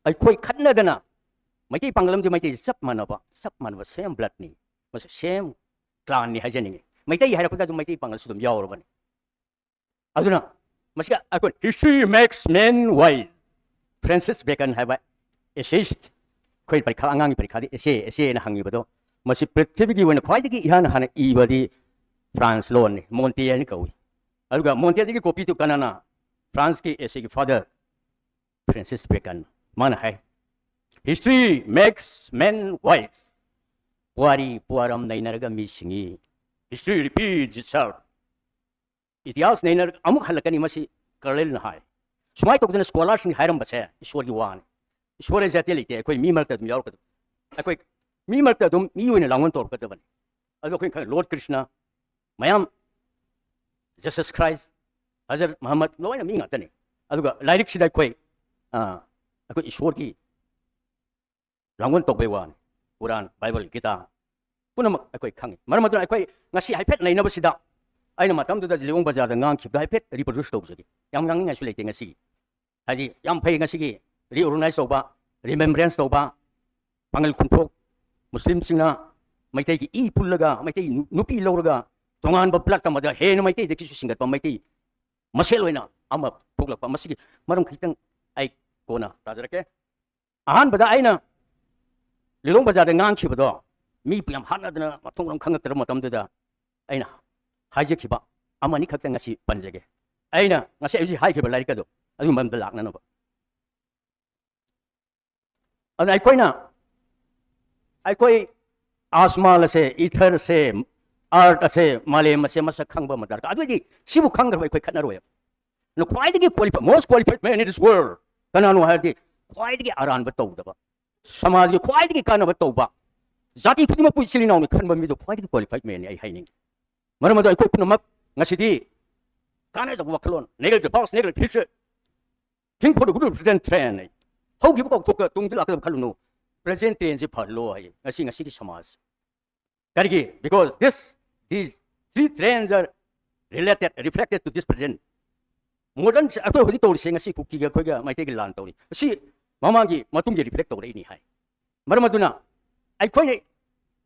ꯑꯩꯈꯣꯏ ꯈꯠꯅꯗꯅ ꯃꯩꯇꯩ ꯄꯥꯡꯒꯜ ꯃꯩꯇꯩ ꯆꯞ ꯃꯥꯟꯅꯕ ꯁꯦꯝ ꯕ꯭ꯂꯗꯅꯤ ꯃꯁꯤ ꯁꯦꯝ ꯀ꯭ꯂꯥꯟꯅꯤ ꯍꯥꯏꯖꯅꯤꯡꯉꯤ ꯃꯩꯇꯩ ꯍꯥꯏꯔꯛꯄꯗ ꯑꯗꯨꯝ ꯃꯩꯇꯩ ꯄꯥꯡꯒꯜꯁꯨ ꯑꯗꯨꯝ ꯌꯥꯎꯔꯕꯅꯤ ꯑꯗꯨꯅ ꯃꯁꯤ ꯑꯩꯈꯣꯏ history makes men wise Francis bacon ꯍꯥꯏꯕ ꯑꯦꯁꯦꯏꯁꯠ ꯑꯩꯈꯣꯏ ꯄꯔꯤꯈꯥ ꯑꯉꯥꯡꯒꯤ ꯄꯔꯤꯈꯥꯗ ꯑꯦꯁꯦꯅ ꯍꯪꯉꯤꯕꯗꯣ ꯃꯁꯤ ꯄ꯭ꯔꯤꯊꯤꯕꯤꯒꯤ ꯑꯣꯏꯅ ꯈ꯭ꯋꯥꯏꯗꯒꯤ ꯏꯍꯥꯟ ꯍꯥꯟꯅ ꯏꯕꯗꯤ ꯐ꯭ꯔꯥꯟꯁ ꯂꯣꯟꯅꯤ ꯃꯣꯟꯇꯦ ꯍꯥꯏꯅ ꯀꯧꯏ ꯑꯗꯨꯒ ꯃꯣꯟꯇꯦꯗꯒꯤ ꯀꯣꯄꯤꯗꯨ ꯀꯅꯥꯅ ꯐ꯭ꯔꯥꯟꯁꯀꯤ ꯑꯦꯁꯦꯒꯤ ꯐꯥꯗꯔ ꯐ꯭ꯔꯦꯟꯁꯤꯁ ꯕꯦꯀꯟ ꯃꯥꯅ ꯍꯥꯏ history makes men wise Wari puaram nainaraga mi singi history repeats itself इतिहास नहीं नर अमुक हल्कनी मसी करलेल न हाय सुमाय तोदन स्कॉलर सिंह हायरम बसे ईश्वर की वान ईश्वर जाते लेते कोई मी मरता तुम यार कोई मी मरता तुम मी होने लांगन तोड़ करते बने अदो कोई लॉर्ड कृष्णा मयाम जीसस क्राइस्ट हजरत मोहम्मद लोय मी ngata ni aduga lairik sida कोई ईश्वर की लांगन तोबे वान कुरान बाइबल गीता पुनमक कोई खंग मरमदुन कोई ngasi हाइफेट लेनबसिदा अगर मतमदुदा लिलोंग बाजार गांखिबदा हाइफेट रिप्रोड्यूस तौजगे याम गांगिंगासु लेते ngasi हादि याम फै ngasi gi रिओर्गनाइज तौबा रिमेम्बरेंस तौबा पांगल खुंथोक मुस्लिम सिंगना मैतै gi ई पुल्लगा मैतै नुपी लौरगा तोंगान बा प्लट तमदा हेन मैतै दे किसु सिंगत पा मैतै मसेल ओइना अमा थोकलपा मसिगी मरम खितंग आई कोना ताजरके आहान बदा आइना लिलोंग बाजार गांखिबदो मी पियाम हानदना मथोंगम खंगतर मतमदुदा आइना हाइजेखिबा अमानी खक्तंग ngasi panjage aina ngasi aji haikhiba larik ado adu mamda lakna no ana aikoi asma la se ether se art se malem se masa khangba madar adu di sibu khanggar bai khoi khatna roya no khwaidagi qualified most qualified man in this world kananu haidi khwaidagi aran ba tawdaba samaj gi khwaidagi kana ba tawba jati khudima puisili naw ni khanba mi do khwaidagi qualified man ai haining मरमदो अखोई पुनमक ngasiदी काने द वखलोन नेगल the past नेगल future think for the good present trend हौगी बक तोक तुंग दिला क खलुनो प्रेजेंट ट्रेंड जे फरलो है ngasi की समाज करगी because these three trends are reflected to this present modern अखोई होदि तौरि से ngasi कुकी ग खोगा माइते ग लान तौरि asi मामागी मतुंग ge reflect तौरि नि हाय मरमदुना अखोई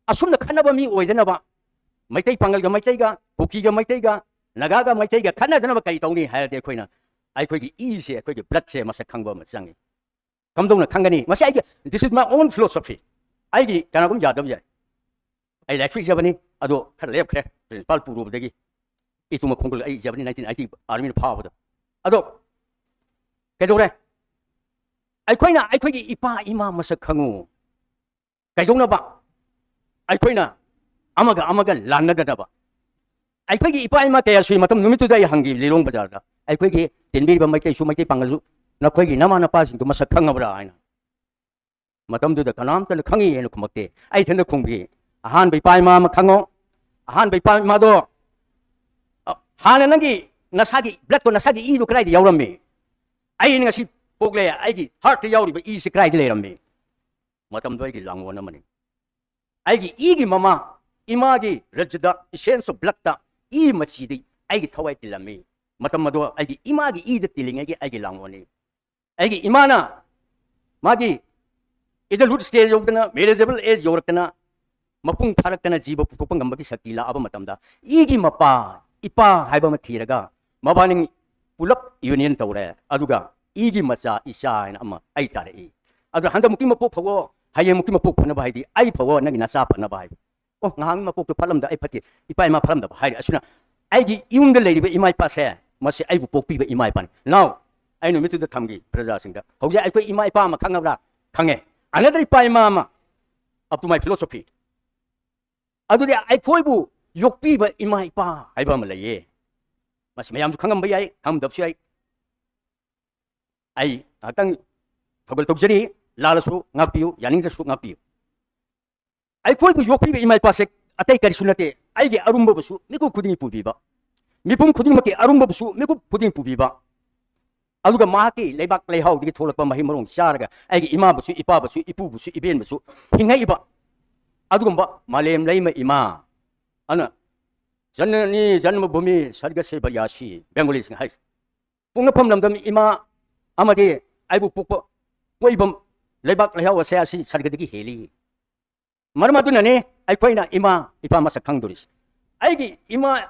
असुम खनबा मी ओइदनबा मैतै पांगल मैतै कुकी मैतै नगा मैतै खनदनब कई तौनी है अखोइना अखोइगी ई से अखोइगी ब्लड से मसक खंगबा म चंगी कमदौना खंगनी मसे आई this is my own philosophy आईगी कनागुम यादव जाय आई लाइक जबनी अदो खर लेपख्रे प्रिंसिपल पुरुबदगी इतुम खोंगल आई जबनी 1980 आर्मी फाबद अदो कदोरे अखोइना अखोइगी इपा इमा मसक खंगु कइदौनबा अखोइना अमगा लानगदबा अखोइगी इपा इमा कया सुई मतम नुमितुदा हंगी लिलोंग बाजारदा अखोइगी तिनबीबा मैतै सु मैतै पांगलु नखोइगी नमा नपासिंग तो मसक खंगबरा आइना मतम दुदा कनाम तन खंगी एनु खुमक्ते आई थंद खुंगी अहान बै इपा इमा खंगो अहान बै इपा इमा दो हान नंगी नसागी ब्लड को नसागी ई दो क्राइद यावरमे आई ngasi पोगले आईगी हार्ट यावरिबा ई से क्राइद लेरमे मतम दोइगी लांगोन मनि आईगी ईगी mama Imangi रजदा essence of blood ता ई मचीदी आईगी थवाई तिलमी मतम मदो आईगी इमागी ई द तिलिंगेगी आईगी लांगोनी आईगी इमाना मागी इदलहुड स्टेज योगदना मेरेजेबल एज योरकना मपुंग थारकना जीव पुथोपंग गंबगी शक्ति ला अब मतमदा ईगी मपा इपा हाइबा म थीरगा मबानिंग पुलप यूनियन तौरे अदुगा ईगी मचा इशाइन अमा आई तारे अदु हंद मुकी मपो फगो हाये मुकी मपो फना बाइदी आई फगो नगी नसा फना बाइ ओ ngang ma pokto phalam da ai phati ipai ma phalam da hai asuna ai gi yung da leiba imai pa se masi ai bu pokpi ba imai pan now ai no mitu da thamgi praja sing da hauja ai koi imai pa ma khangabra khange another ipai ma up to my philosophy adu de ai khoi bu yokpi ba imai pa ai ba ma leye masi mayam su khangam ba yai ham dab su ai atang thobal tokjari lalasu ngapiu yaning da su ngapiu आई कोई को योपी इमाई पासे अतै करि सुनते आइगे अरुम्ब बसु मिकु खुदिंग पुबीबा मिपुम खुदिंग मके अरुम्ब बसु मिकु खुदिंग पुबीबा अदुगा माकी लेबाक लेहाउ दिगे थोलकपा महि मरोंग चारगा आइगे इमा बसु इपा बसु इपु बसु इबेन बसु हिंगैबा अदुगुम्बा मालेम लेम इमा अना जननी जन्मभूमि सर्ग से बयासी बेंगोली सिंह हाइ पुंगफम लमदम इमा अमदे आइबु पोक पोइबम Lebak Lehau was a Sargadi Heli. Marmadunani, I quite Ima, Ipama Sakanduris. I give Ima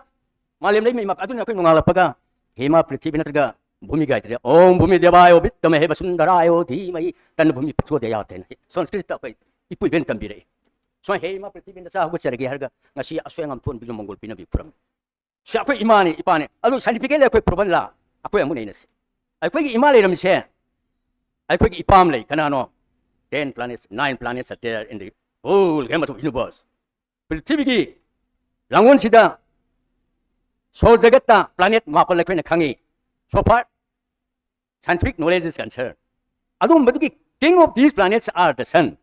Malim Aduna Kunalapaga, Hima Pretibinaga, Bumiga, oh Bumi de Bio, bit the Mahebasundarayo, Timai, then Bumi Patu de Yaten. So split up, it will bend Tambire. So Hema Pretibin the South, which I gave Nashi Aswang and Pun Bilomongol Pinabi from. Shapu Imani, Ipane, although scientifically I quit Provella, I quit Muninas. I quit Imalayam share. I quit Ipamle, Kanano. 10 planets, 9 planets are there in the whole gamut of universe. Prithivigi, Langon Sida, So Jagata, planet Mapalakwena Kangi. So far, scientific knowledge is concerned. Adum Baduki, king of these planets are the sun.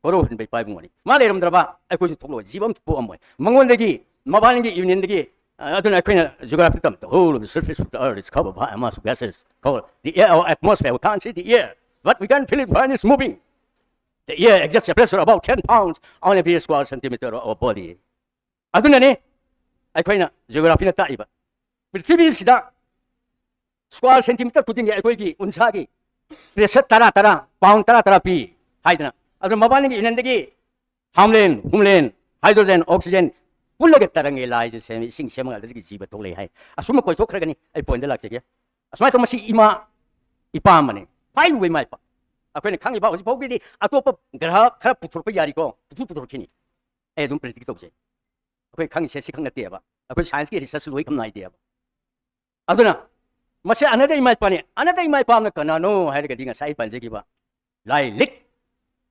Korohan by 5 money. Malaram Draba, I could follow Jibam to Poamoy. Mangondagi, Mabalingi, even in the gate. I don't know geographic term. The whole of the surface of the earth is covered by a mass of gases called the air or atmosphere. We can't see the air, but we can feel it when it's moving. The air exerts a pressure of about 10 pounds on every square centimeter of our body. I don't know. I find geography not that. But TV is that square centimeter putting the equity unsagi. Pressure tara, pound tara p. Hydra. Other mobile in the gate. Homeland, hydrogen, oxygen. Pullaget Tarangi lies sing Shemal Ziba Tole High. Asuma Kotokragani, I point the Lakia. As my Tomasi Ima Ipamani. Fine with my pa. A friend Kangi was probably a top of Graha Kraputropayarico, Puturkini. I don't predict it. A quick Kangi says Sikanga Deva. A quick science is such a welcome idea. Aduna, Masa another in my pani, another in my palm, Nanao had getting a side Panjagiba. Lie lick.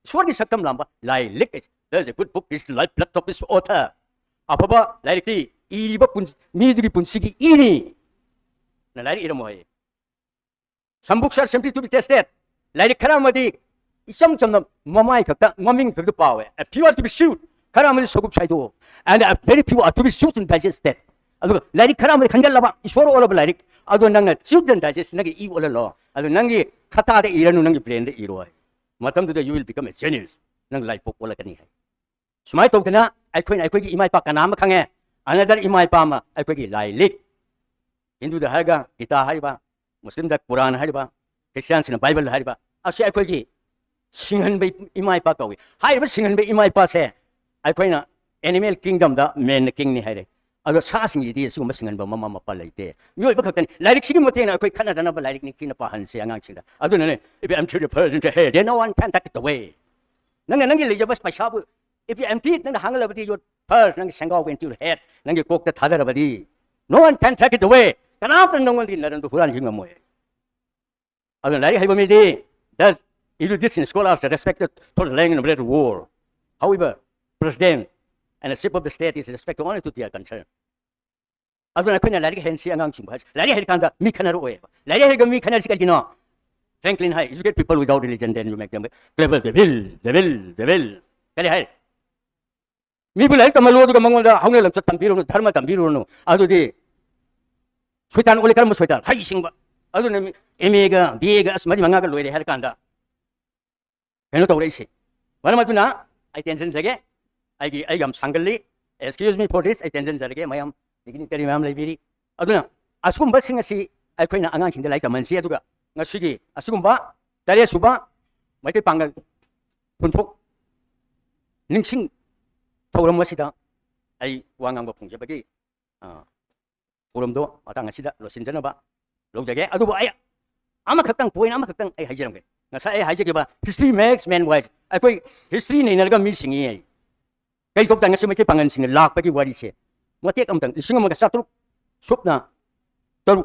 Sword is a come lumber, lie lick it. There's a good book, is like blood top is author. Apaba, like the Iba Midri Punsiki Ini. Like Iramoy. Some books are simply to be tested. Like Karamadi, some of them, Mamma, mumming to the power. A few are to be shoot. Karam is so good side. And a very few are to be shoot and digested. Like Karam Kanjalaba is for all of like. I don't know, shoot and digest Nagi E all law. I don't know, Kata the Iranungi brain the Iroi. Matamda, you will become a genius. Nang like Pokolakani. So my tokena, I quit Imai Pakanama Kange, another Imai Pama, I quit lie lit into the Haga, Gita Hariba, Muslim that Quran Hariba, Christians in the Bible Hariba. I say I quit Singan be Imai Pakawi. I was singing be Imai Passe. I quit animal kingdom, the men king Nihari. I was passing it is so much and Mamma Palate. You look at like Sigmatin, I quit Canada, like Nikin Pahan, say Angachida. I don't know if I'm to the person to head, then no one can take it away. Nanganangi was my shop. If you empty it, then the Hangalabadi, your purse, and Shango went to your head, then you cook the Tadarabadi. No one can take it away. And after no one did let them to Huran Hingam. I don't like Haoreibi. That's erudition scholars are respected for the language of the war. However, President and the ship of the state is respected only to their concern. I don't know, like Hensi and Angchim, like Hekanda, Mikanaro, like Mikanasicino. Franklin High, you get people without religion, then you make them clever, the will. People like Kamalo, Mangala, Hangel, Tambiru, Dharma, Tambiru, Adudi, Swetan, Olikam, Swetan, Haising, other name, Emega, Diegas, Madimanga, Lady Herkanda. Cannot race. What am I doing now? I tensions again. I am Sangali. Excuse me for this. I tensions again. I am dignitary Mam Libiri. Aduna, Asum Bassing a sea. I quit Angang in the like a Mansia Duga. Nashigi, Asumba, Daria Suba, Meitei Pangal, Khunthok, Ningsing. Thouram wasida ay wangang bapung jabagi Thouram do atang asida lo sinjana ba lo jage adu ba ay amakhatang point amakhatang ay hajiram ge ngasa ay hajage ba history makes man wise ay koi history nei nalga mi singi ay kai tok tang ngasi Meitei Pangal sing lak pagi wari se motek amtang singam ga satruk supna taru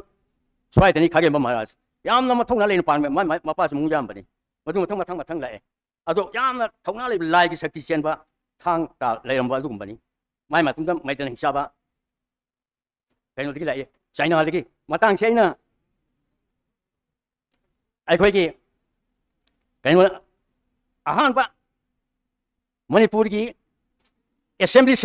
swai tani khage ba maharaj yamna mathong na lein pan ma pa sum jam bani madu mathang lai adu yamna thongna lai lai gi sakti chen ba Tang Leiraktaba company. My Matamda, my Ning Shaba. Can you like China? Matang China. I quake can you Ahanba Manipurgi Assembly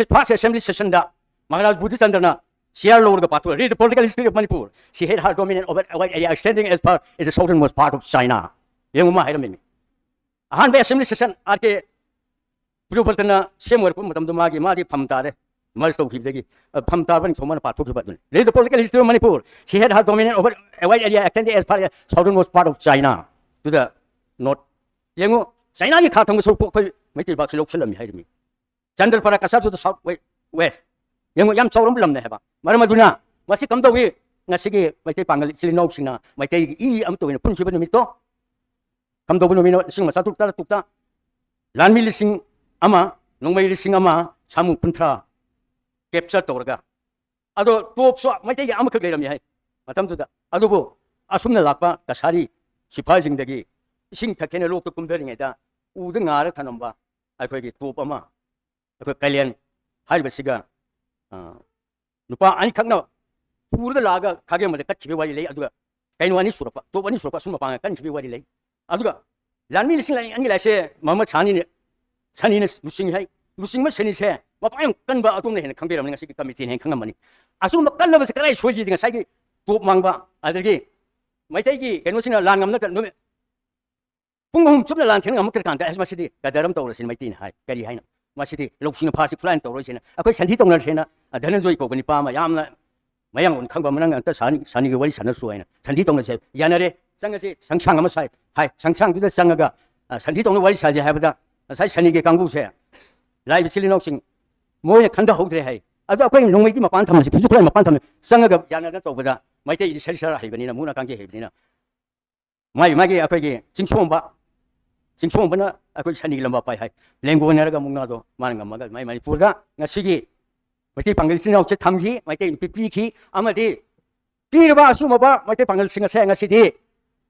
session that Mangal Buddhist under Sierra Loga Patu. Read the political history of Manipur. She had her dominant over a white area extending as far as the southern was part of China. Yamuma Haoreibi. Ahanba Assembly session Arke. Purupatana, same work, Matamda, Madi Pamtare, Malsto Kibegi, Pamtavan, Soman Patu. Read the political history of Manipur. She had her dominant over a wide area extended as far as southern was part of China to the north. Yango, China khá thong so ko Meitei bak lok salam hai mi Chandra para kasar to south west yang yam chawram lam ne haba maram aduna masi kam dawi ngasigi Meitei Pangal silinaw singna Meitei I am to pun siban mi to kam daw no sing masa tukta lan mi lising ama nongmai lising ama samu puntra capture tawraga ado top so Meitei am khak leiram hai matamda adubu asumna lakpa kasari sipai jingdagi ising thakene lok to kumdaringa da uda ngara thanamba akhoi gi top ama akhoi kalian haiba siga nupa ani khakna pura laga khage male kat chibe wari lei aduga kaino ani surapa top ani surapa summa panga kan chibe wari lei aduga lanmi lising ani la se mama chani ne musing hai musing ma seni se mapayam kanba atum ne hen khangberam ngasi committee hen khangamani asum kanna ba se karai soji dinga sai top mangba adagi Meitei gi kaino sina lan ngamna ka nume punghum chupna lan theng ngam ka kan ta as masidi ka daram tawra sin Meitei hai kari haina masidi loksina phasik flan tawra sina akoi santhi tongna sena dhananjoi ko bani pa ma yamna mayang un khangba manang anta sani gi wari sana suaina santhi tongna se yanare sanga se sangchang ama sai hai sangchang du da sangaga santhi tongna wari saje habada sai sani gi kangbu se lai bisilino sing moya khanda hodre hai adu akoi nongmei gi mapan thamasi phuju khulai mapan tham sangaga yanana tawbada Meitei di sari haibani na muna kangge haibani na magi akoi gi chingchom bana akoi sani lamba pai hai lenggo naraga mungna do mananga maga mai Manipurda ngasigi Meitei Pangal sinau che thamhi Meitei pipi khi amadi pirba asuma ba Meitei Pangal singa se ngasidi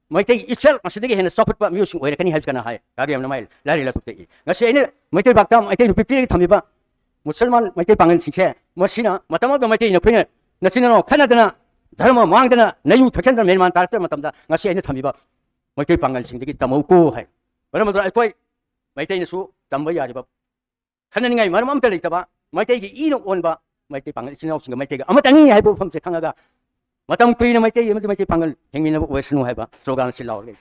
Meitei ichel ngasidi hena support ba music oira kani haibana hai kage amna mai lari la tutte ngasi ene Meitei baktam Meitei pipi thamiba musulman Meitei Pangal singse masina matamda Meitei na phine nasina no Khtnadna Dharma mangdana nayu thakchandra menman tarta matamda ngasi ene thamiba Meitei Pangal singdagi tamauko hai maram adra akoi Meitei na su tamba yari ba khanani ngai maram amta leitaba Meitei gi ino onba Meitei Pangal sinau singa Meitei ga amatani hai bo phamse khangaga matam kuina Meitei Pangal hengmina bo wesnu hai ba slogan silaw le